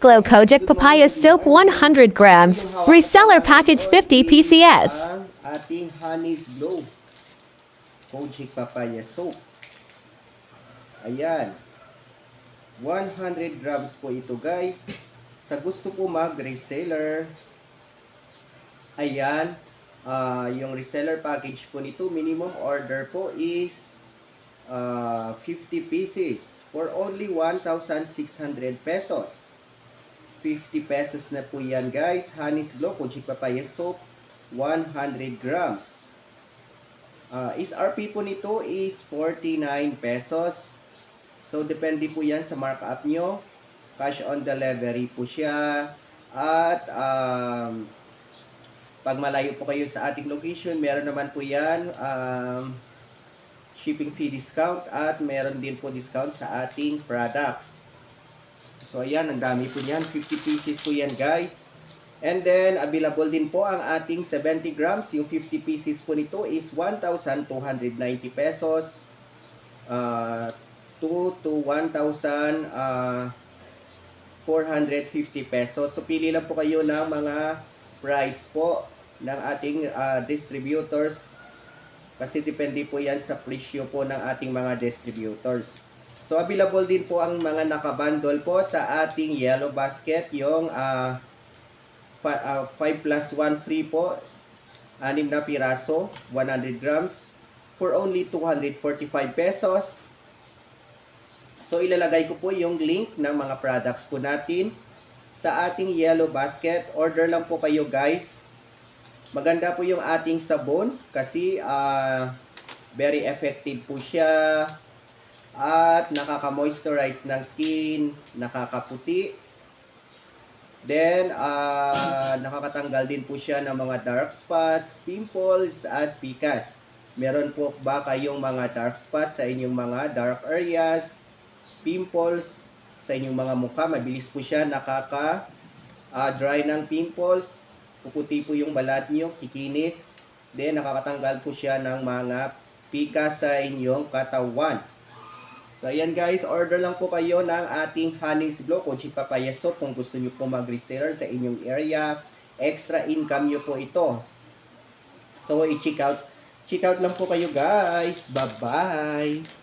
Glow Kojic Papaya Soap 100 grams. Reseller package 50 PCS. Ang ating Honey's Glow Kojic Papaya Soap. Ayan. 100 grams po ito guys. Sa gusto po mag-reseller, ayan, yung reseller package po nito, minimum order po is 50 pieces for only 1,600 pesos. 50 pesos na po yan guys. Honey's Glow Kojic Papaya Soap 100 grams. SRP po nito is 49 pesos. So depende po yan sa markup nyo. Cash on delivery po siya. At pag malayo po kayo sa ating location, meron naman po yan shipping fee discount at meron din po discount sa ating products. So ayan, ang dami po yan. 50 pieces po yan guys. And then available din po ang ating 70 grams. Yung 50 pieces po nito is 1,290 pesos to 1,450 pesos. So pili lang po kayo ng mga price po ng ating distributors. Kasi depende po yan sa presyo po ng ating mga distributors. So available din po ang mga nakabundle po sa ating yellow basket. Yung 5 plus 1 free po. 6 na piraso, 100 grams for only 245 pesos. So ilalagay ko po yung link ng mga products po natin sa ating yellow basket. Order lang po kayo guys. Maganda po yung ating sabon kasi very effective po siya at nakaka-moisturize ng skin, nakakaputi. Then nakakatanggal din po siya ng mga dark spots, pimples at pikas. Meron po ba kayong mga dark spots sa inyong mga dark areas, pimples sa inyong mga mukha? Mabilis po siya nakaka-dry ng pimples. Puputi po yung balat nyo, kikinis. Then nakakatanggal po siya ng mga pikas sa inyong katawan. So ayan guys, order lang po kayo ng ating Honey's Glow Kojic Papaya Soap kung gusto nyo po mag-reseller sa inyong area. Extra income nyo po ito. So i-check out lang po kayo guys. Bye bye!